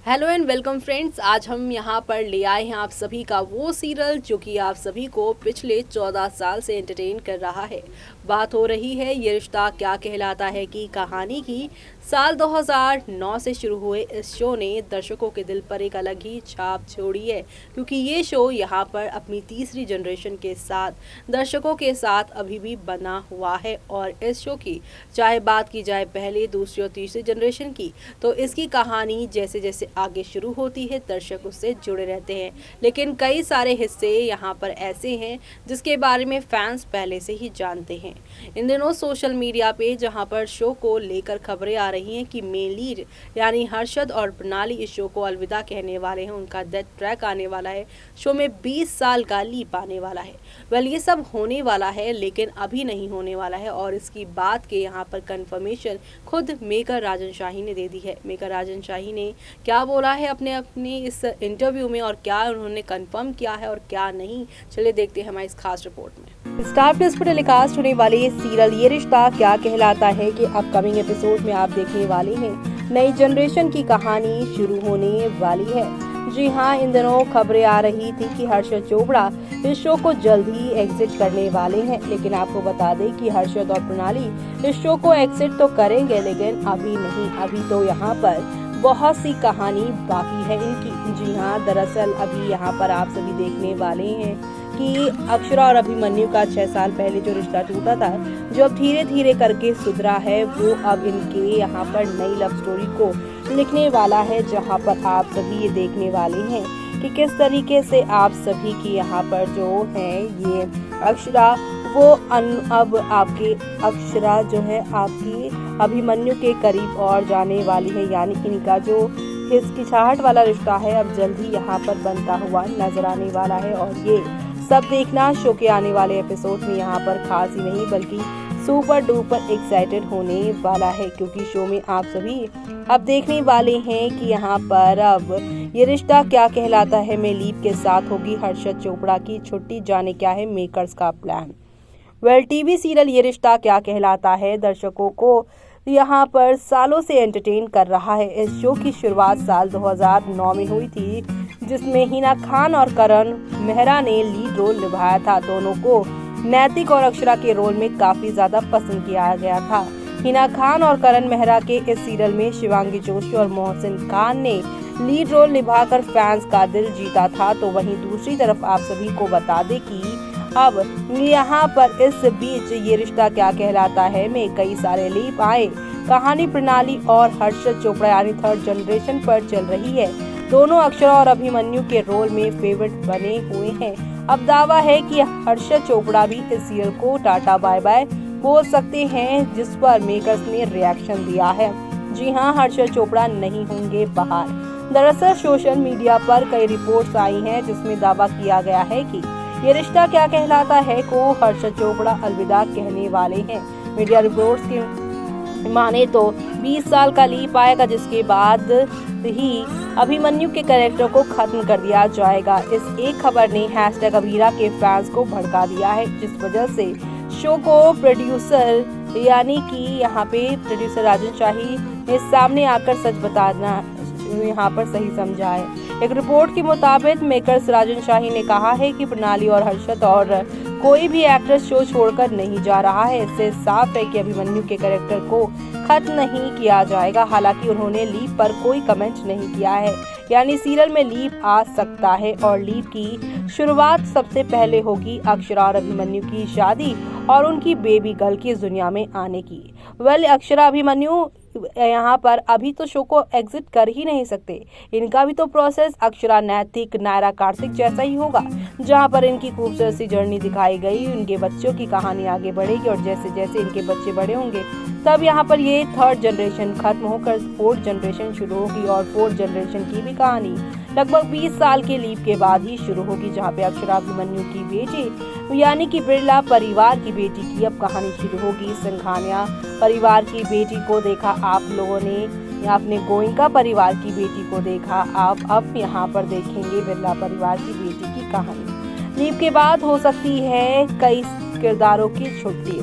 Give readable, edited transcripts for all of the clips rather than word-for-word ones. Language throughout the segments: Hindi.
Hello and welcome friends. आज हम यहाँ पर ले आए हैं आप सभी का वो सीरियल जो कि आप सभी को पिछले 14 साल से एंटरटेन कर रहा है। बात हो रही है ये रिश्ता क्या कहलाता है की कहानी की। साल 2009 से शुरू हुए इस शो ने दर्शकों के दिल पर एक अलग ही छाप छोड़ी है, क्योंकि ये शो यहाँ पर अपनी तीसरी जनरेशन के साथ दर्शकों के साथ अभी भी बना हुआ है। और इस शो की चाहे बात की जाए पहले, दूसरी और तीसरी जनरेशन की, तो इसकी कहानी जैसे जैसे आगे शुरू होती है दर्शक उससे जुड़े रहते हैं। लेकिन कई सारे हिस्से यहाँ पर ऐसे हैं जिसके बारे में फैंस पहले से ही जानते हैं। इन दिनों सोशल मीडिया पे जहाँ पर शो को लेकर खबरें आ रही हैं कि मेन लीड यानी हर्षद और प्रणाली इस शो को अलविदा कहने वाले हैं, उनका डेथ ट्रैक आने वाला है, शो में 20 साल का लीप आने वाला है। वेल, ये सब होने वाला है लेकिन अभी नहीं होने वाला है, और इसकी बात के यहाँ पर कंफर्मेशन खुद मेकर राजन शाही ने दे दी है। मेकर राजन शाही ने क्या बोला है अपने इस इंटरव्यू में, और क्या उन्होंने कंफर्म किया है और क्या नहीं, चलिए देखते हैं हमारी इस खास रिपोर्ट में। स्टार प्लस पर टेलीकास्ट होने वाले ये सीरियल ये रिश्ता क्या कहलाता है कि अपकमिंग एपिसोड में आप देखने वाले हैं नई जनरेशन की कहानी शुरू होने वाली है। जी हाँ, इन दिनों खबरें आ रही थी कि हर्षद चोपड़ा इस शो को जल्द ही एग्जिट करने वाले हैं, लेकिन आपको बता दें कि हर्षद और प्रणाली इस शो को एग्जिट तो करेंगे लेकिन अभी नहीं। अभी तो यहाँ पर बहुत सी कहानी बाकी है इनकी। जी हाँ, दरअसल अभी यहाँ पर आप सभी देखने वाले हैं कि अक्षरा और अभिमन्यु का 6 साल पहले जो रिश्ता टूटा था, जो अब धीरे धीरे करके सुधरा है, वो अब इनके यहाँ पर नई लव स्टोरी को लिखने वाला है, जहाँ पर आप सभी ये देखने वाले हैं कि किस तरीके से आप सभी की यहाँ पर जो है ये अक्षरा वो अब आपके अक्षरा जो है आपकी अभिमन्यु के करीब और जाने वाली है, यानी इनका जो हिचकिचाहट वाला रिश्ता है अब जल्द ही यहाँ पर बनता हुआ नजर आने वाला है। और ये सब देखना शो के आने वाले एपिसोड में यहाँ पर खास ही नहीं बल्कि सुपर डुपर एक्साइटेड होने वाला है, क्योंकि शो में आप सभी अब देखने वाले हैं कि यहाँ पर अब ये रिश्ता क्या कहलाता है में लीप के साथ होगी हर्षद चोपड़ा की छुट्टी, जाने क्या है मेकर्स का प्लान। वेल, टीवी सीरियल ये रिश्ता क्या कहलाता है दर्शकों को यहाँ पर सालों से एंटरटेन कर रहा है। इस शो की शुरुआत साल 2009 में हुई थी, जिसमें हिना खान और करण मेहरा ने लीड रोल निभाया था। दोनों को नैतिक और अक्षरा के रोल में काफी ज्यादा पसंद किया गया था। हिना खान और करण मेहरा के इस सीरियल में शिवांगी जोशी और मोहसिन खान ने लीड रोल निभाकर फैंस का दिल जीता था। तो वहीं दूसरी तरफ आप सभी को बता दें कि अब यहाँ पर इस बीच ये रिश्ता क्या कहलाता है में कई सारे लीप आए। कहानी प्रणाली और हर्षद चोपड़ा यानी थर्ड जनरेशन पर चल रही है। दोनों अक्षरा और अभिमन्यु के रोल में फेवरेट बने हुए हैं। अब दावा है कि हर्षद चोपड़ा भी इस सीरियल को टाटा बाय बाय बोल सकते हैं, जिस पर मेकर्स ने रिएक्शन दिया है। जी हाँ, हर्षद चोपड़ा नहीं होंगे बाहर। दरअसल सोशल मीडिया पर कई रिपोर्ट्स आई हैं जिसमें दावा किया गया है कि ये रिश्ता क्या कहलाता है को हर्षद चोपड़ा अलविदा कहने वाले हैं। मीडिया रिपोर्ट्स की माने तो 20 साल का लीप आएगा, जिसके बाद ही अभिमन्यु के कैरेक्टर को खत्म कर दिया जाएगा। इस एक खबर ने हैशटैग अबीरा के फैंस को भड़का दिया है, जिस वजह से शो को प्रोड्यूसर यानी कि यहाँ पे प्रोड्यूसर राजन शाही ने सामने आकर सच बताना यहाँ पर सही समझा है। एक रिपोर्ट के मुताबिक मेकर्स राजन शाही ने कहा है कि प्रणाली और हर्षद और कोई भी एक्टर शो छोड़कर नहीं जा रहा है। इससे साफ है कि अभिमन्यु के कैरेक्टर को खत्म नहीं किया जाएगा। हालांकि उन्होंने लीप पर कोई कमेंट नहीं किया है, यानी सीरियल में लीप आ सकता है और लीप की शुरुआत सबसे पहले होगी अक्षरा और अभिमन्यु की शादी और उनकी बेबी गर्ल की इस दुनिया में आने की। वेल, अक्षरा अभिमन्यु यहाँ पर अभी तो शो को एग्जिट कर ही नहीं सकते। इनका भी तो प्रोसेस अक्षरा नैतिक नायरा कार्तिक जैसा ही होगा, जहाँ पर इनकी खूबसूरत सी जर्नी दिखाई गई। उनके बच्चों की कहानी आगे बढ़ेगी और जैसे जैसे इनके बच्चे बड़े होंगे तब यहाँ पर ये थर्ड जनरेशन खत्म होकर फोर्थ जनरेशन शुरू होगी, और फोर्थ जनरेशन की भी कहानी लगभग 20 साल के लीप के बाद ही शुरू होगी, जहाँ पे अक्षरा अभिमन्यु की बेटी यानी कि बिरला परिवार की बेटी की अब कहानी शुरू होगी। सिंघानिया परिवार की बेटी को देखा आप लोगों ने, आपने गोइंका परिवार की बेटी को देखा, आप अब यहाँ पर देखेंगे बिरला परिवार की बेटी की कहानी। लीप के बाद हो सकती है कई किरदारों की छुट्टी।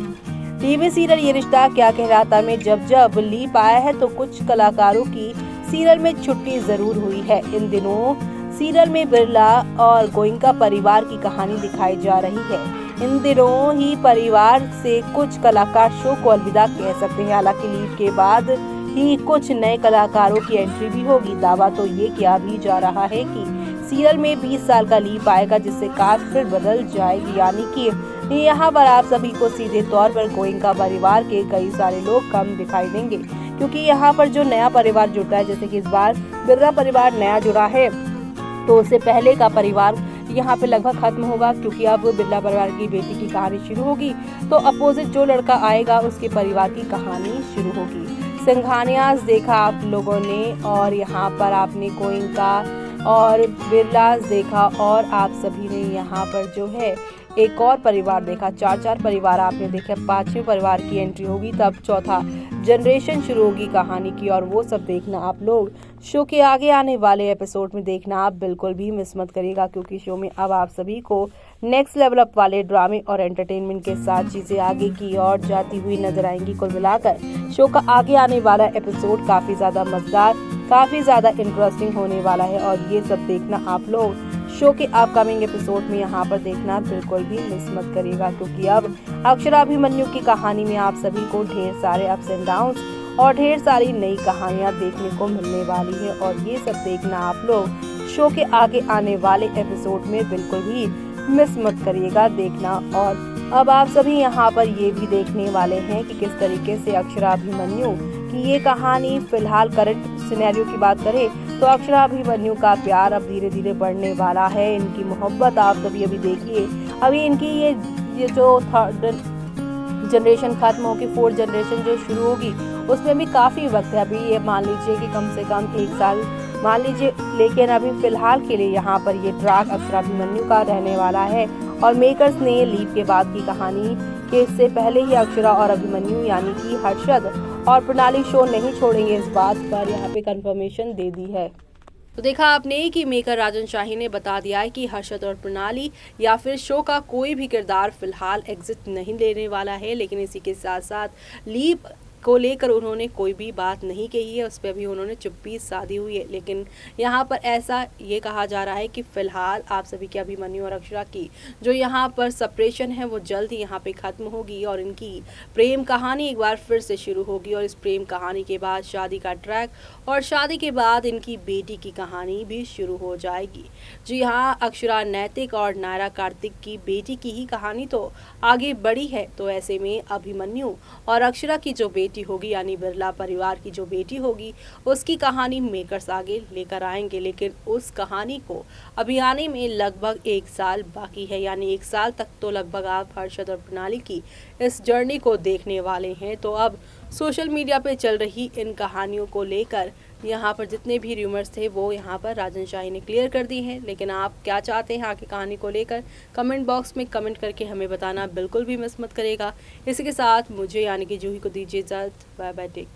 टीवी सीरियल ये रिश्ता क्या कहलाता में जब जब लीप आया है तो कुछ कलाकारों की सीरियल में छुट्टी जरूर हुई है। इन दिनों सीरियल में बिरला और गोइंका परिवार की कहानी दिखाई जा रही है। इन दिनों ही परिवार से कुछ कलाकार शो को अलविदा कह सकते हैं। हालांकि लीव के बाद ही कुछ नए कलाकारों की एंट्री भी होगी। दावा तो ये किया भी जा रहा है कि सीरियल में 20 साल का लीव आएगा, जिससे कास्ट फिर बदल जाएगी। यानी कि यहाँ पर आप सभी को सीधे तौर पर गोइंका परिवार के कई सारे लोग कम दिखाई देंगे, क्योंकि यहाँ पर जो नया परिवार जुड़ा है, जैसे कि इस बार बिरला परिवार नया जुड़ा है, तो उससे पहले का परिवार यहाँ पे लगभग खत्म होगा, क्योंकि अब बिरला परिवार की बेटी की कहानी शुरू होगी। तो अपोजिट जो लड़का आएगा उसके परिवार की कहानी शुरू होगी। सिंघानियाज देखा आप लोगों ने, और यहाँ पर आपने गोइंका और बिरला देखा, और आप सभी ने यहाँ पर जो है एक और परिवार देखा। चार परिवार आपने देखे। 5वें परिवार की एंट्री होगी, तब चौथा जनरेशन शुरू होगी कहानी की, और वो सब देखना आप लोग शो के आगे आने वाले एपिसोड में देखना आप बिल्कुल भी मिस मत करिएगा, क्योंकि शो में अब आप सभी को नेक्स्ट लेवल अप वाले ड्रामे और एंटरटेनमेंट के साथ चीजें आगे की ओर जाती हुई नजर आएंगी। कुल मिलाकर शो का आगे आने वाला एपिसोड काफी ज्यादा मजेदार, काफी ज्यादा इंटरेस्टिंग होने वाला है, और ये सब देखना आप लोग शो के अपकमिंग एपिसोड में यहाँ पर देखना बिल्कुल भी मिस मत करिएगा, क्योंकि अब अक्षरा अभिमन्यु की कहानी में आप सभी को ढेर सारे अप्स एंड डाउन्स और ढेर सारी नई कहानियां देखने को मिलने वाली है, और ये सब देखना आप लोग शो के आगे आने वाले एपिसोड में बिल्कुल भी मिस मत करिएगा देखना। और अब आप सभी यहाँ पर ये भी देखने वाले हैं कि किस तरीके से अक्षरा अभिमन्यु की ये कहानी, फिलहाल करंट सिनेरियो की बात करें तो अक्षरा अभिमन्यु का प्यार अब धीरे धीरे बढ़ने वाला है। इनकी मोहब्बत आप सभी अभी देखिए, अभी इनकी ये जो थर्ड जनरेशन खत्म होगी, 4th जनरेशन जो शुरू होगी, उसमें भी काफी वक्त है। अभी ये मान लीजिए कि कम से कम 1 साल मान लीजिए, लेकिन अभी फिलहाल के लिए यहाँ पर ये ट्रैक अक्षरा अभिमन्यु का रहने वाला है, और मेकर्स ने लीव के बाद की कहानी के इससे पहले ही अक्षरा और अभिमन्यु यानी कि हर्षद और प्रणाली शो नहीं छोड़ेंगे, इस बात पर यहाँ पे कंफर्मेशन दे दी है। तो देखा आपने कि मेकर राजन शाही ने बता दिया है कि हर्षद और प्रणाली या फिर शो का कोई भी किरदार फिलहाल एग्जिट नहीं लेने वाला है, लेकिन इसी के साथ साथ लीव को लेकर उन्होंने कोई भी बात नहीं कही है, उस पर भी उन्होंने चुप्पी साधी हुई है। लेकिन यहाँ पर ऐसा ये कहा जा रहा है कि फिलहाल आप सभी के अभिमन्यु और अक्षरा की जो यहाँ पर सेपरेशन है वो जल्द ही यहाँ पे खत्म होगी, और इनकी प्रेम कहानी एक बार फिर से शुरू होगी, और इस प्रेम कहानी के बाद शादी का ट्रैक, और शादी के बाद इनकी बेटी की कहानी भी शुरू हो जाएगी। जी हाँ, अक्षरा नैतिक और नायरा कार्तिक की बेटी की ही कहानी तो आगे बढ़ी है, तो ऐसे में अभिमन्यु और अक्षरा की जो बेटी होगी यानी बिरला परिवार की जो बेटी होगी उसकी कहानी मेकर्स आगे लेकर आएंगे। लेकिन उस कहानी को अभी आने में लगभग 1 साल बाकी है, यानी 1 साल तक तो लगभग आप हर्षद और प्रणाली की इस जर्नी को देखने वाले हैं। तो अब सोशल मीडिया पे चल रही इन कहानियों को लेकर यहाँ पर जितने भी र्यूमर्स थे वो यहाँ पर राजन शाही ने क्लियर कर दी हैं। लेकिन आप क्या चाहते हैं आगे कहानी को लेकर, कमेंट बॉक्स में कमेंट करके हमें बताना बिल्कुल भी मिस मत करेगा। इसी के साथ मुझे यानी कि जूही को दीजिए इजाज़त। Bye bye, take care.